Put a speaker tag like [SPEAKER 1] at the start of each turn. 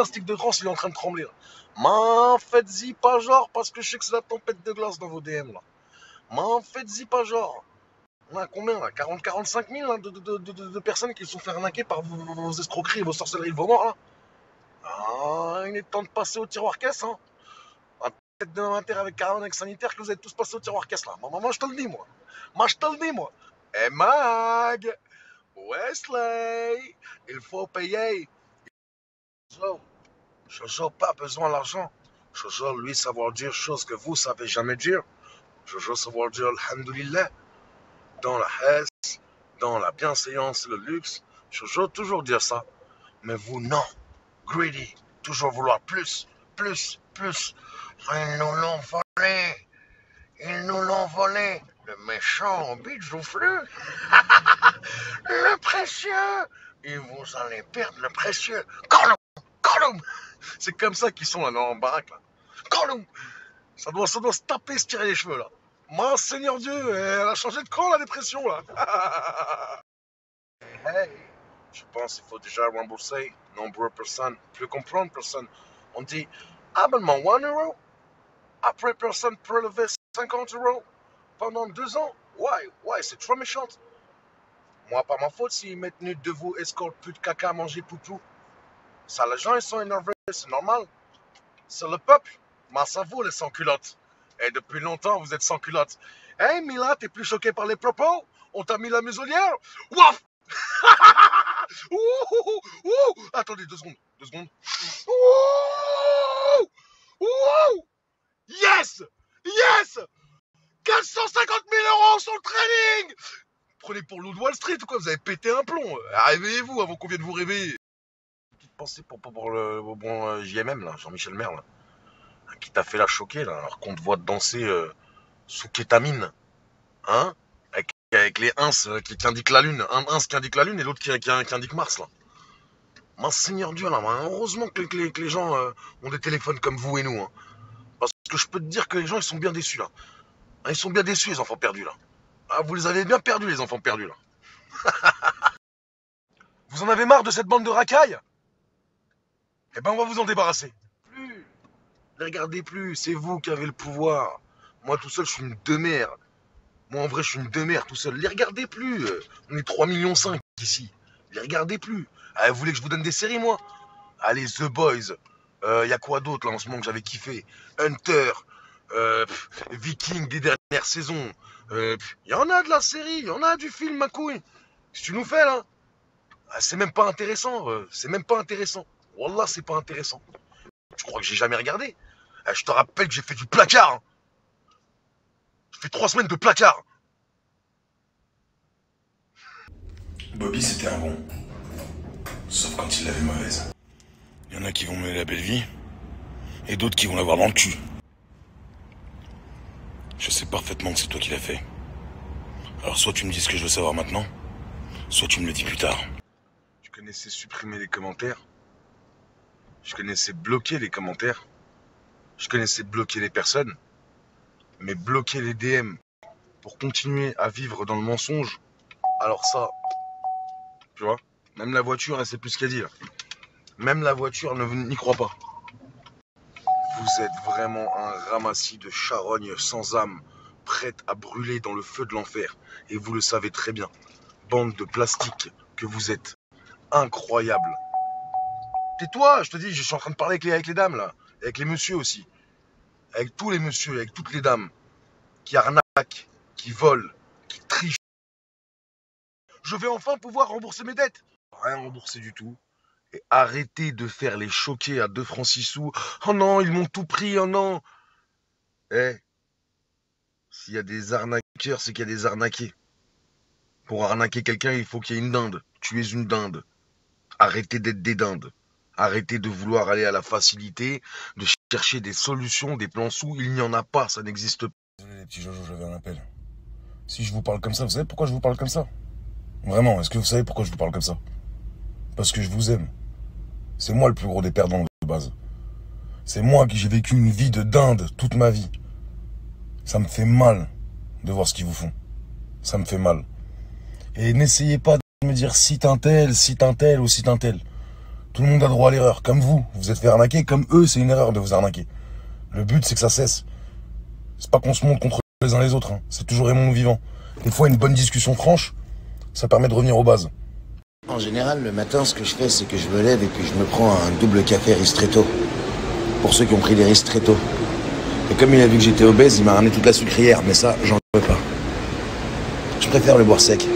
[SPEAKER 1] plastique de France, il est en train de trembler. M'en faites-y pas genre, parce que je sais que c'est la tempête de glace dans vos DM là. M'en faites-y pas genre. On a combien là 40-45 000 là, de personnes qui se sont fait arnaquer par vos escroqueries, vos sorcelleries, vos morts là. Ah, il est temps de passer au tiroir caisse, hein. Peut-être demain matin avec caravane sanitaire que vous êtes tous passés au tiroir caisse là. Moi, je te le dis, moi. Moi, je te le dis, moi. Eh, Mag, Wesley, il faut payer. Jojo, pas besoin d'argent. Jojo, lui, savoir dire choses que vous savez jamais dire. Jojo, savoir dire Alhamdulillah dans la hesse, dans la bienséance et le luxe. Jojo, toujours dire ça. Mais vous, non. Greedy. Toujours vouloir plus, plus, plus. Ils nous l'ont volé. Ils nous l'ont volé. Le méchant bijouflu. Le précieux. Et vous allez perdre le précieux. Column. C'est comme ça qu'ils sont là dans la baraque là. Column. Ça doit se taper, se tirer les cheveux là. Moi, Seigneur Dieu, elle a changé de camp la dépression là. Hey, je pense qu'il faut déjà rembourser nombreuses personnes, plus comprendre personne. On dit abonnement 1 euro, après personne prélever 50 euros pendant 2 ans. Ouais, c'est trop méchant. Moi, pas ma faute s'ils mettent nu de vous, escorte, plus de caca à manger, poutou. Ça, les gens, ils sont énervés, c'est normal. C'est le peuple. Mais ça vous, les sans-culottes. Et depuis longtemps, vous êtes sans-culottes. Hey, Mila, t'es plus choqué par les propos? On t'a mis la muselière? Waf! Attendez, 2 secondes. Yes! 450 000 euros sur le trading! Prenez pour l'eau de Wall Street ou quoi? Vous avez pété un plomb. Réveillez-vous avant qu'on vienne vous réveiller. Petite pensée pour le bon JMM, là, Jean-Michel Merle, là, qui t'a fait la choquer, là, alors qu'on te voit danser sous kétamine. Hein? Avec les ins qui indiquent la lune. Un ins qui indique la lune et l'autre qui indique Mars, là. Mince Seigneur Dieu, là. Heureusement que les gens ont des téléphones comme vous et nous. Hein. Parce que je peux te dire que les gens, ils sont bien déçus, là. Ils sont bien déçus, les enfants perdus, là. Ah, vous les avez bien perdus, les enfants perdus, là. Vous en avez marre de cette bande de racailles? Eh ben, on va vous en débarrasser. Plus. Ne regardez plus, c'est vous qui avez le pouvoir. Moi, tout seul, je suis une demeure. Moi, en vrai, je suis une demeure tout seul. Les regardez plus. On est 3,5 millions ici. Les regardez plus. Ah, vous voulez que je vous donne des séries, moi? Allez, The Boys. Y a quoi d'autre, là, en ce moment, que j'avais kiffé? Hunter. Viking des dernières saisons. Y en a de la série. Y en a du film, ma couille. Si tu nous fais, là. Ah, c'est même pas intéressant. C'est même pas intéressant. Wallah, c'est pas intéressant. Tu crois que j'ai jamais regardé? Je te rappelle que j'ai fait du placard. Hein. J'ai fait 3 semaines de placard.
[SPEAKER 2] Bobby, c'était un bon. Sauf quand il l'avait mauvaise. Il y en a qui vont mener la belle vie, et d'autres qui vont l'avoir dans le cul. Je sais parfaitement que c'est toi qui l'as fait. Alors soit tu me dis ce que je veux savoir maintenant, soit tu me le dis plus tard.
[SPEAKER 1] Je connaissais supprimer les commentaires. Je connaissais bloquer les commentaires. Je connaissais bloquer les personnes. Mais bloquer les DM pour continuer à vivre dans le mensonge, alors ça, tu vois, même la voiture, elle sait plus ce qu'elle dit là. Même la voiture n'y croit pas. Vous êtes vraiment un ramassis de charognes sans âme, prête à brûler dans le feu de l'enfer. Et vous le savez très bien. Bande de plastique que vous êtes. Incroyable. Tais-toi, je te dis, je suis en train de parler avec les dames là. Avec les messieurs aussi. Avec tous les messieurs, avec toutes les dames. Qui arnaquent, qui volent, qui trichent. Je vais enfin pouvoir rembourser mes dettes. Rien rembourser du tout. Et arrêtez de faire les choquer à 2 francs 6 sous. Oh non, ils m'ont tout pris, oh non. S'il y a des arnaqueurs, c'est qu'il y a des arnaqués. Pour arnaquer quelqu'un, il faut qu'il y ait une dinde. Tu es une dinde. Arrêtez d'être des dindes. Arrêtez de vouloir aller à la facilité, de chercher des solutions, des plans sous. Il n'y en a pas, ça n'existe pas.
[SPEAKER 2] Désolé les petits Jojo, j'avais un appel. Si je vous parle comme ça, vous savez pourquoi je vous parle comme ça? Vraiment, est-ce que vous savez pourquoi je vous parle comme ça? Parce que je vous aime. C'est moi le plus gros des perdants de base. C'est moi qui j'ai vécu une vie de dinde toute ma vie. Ça me fait mal de voir ce qu'ils vous font. Ça me fait mal. Et n'essayez pas de me dire cite un tel ou cite un tel. Tout le monde a droit à l'erreur, comme vous. Vous êtes fait arnaquer, comme eux, c'est une erreur de vous arnaquer. Le but, c'est que ça cesse. C'est pas qu'on se monte contre les uns les autres, hein. C'est toujours aimons nous vivants. Des fois, une bonne discussion franche, ça permet de revenir aux bases.
[SPEAKER 3] En général, le matin, ce que je fais, c'est que je me lève et puis je me prends un double café ristretto. Pour ceux qui ont pris des ristretto. Et comme il a vu que j'étais obèse, il m'a ramené toute la sucrière. Mais ça, j'en veux pas. Je préfère le boire sec.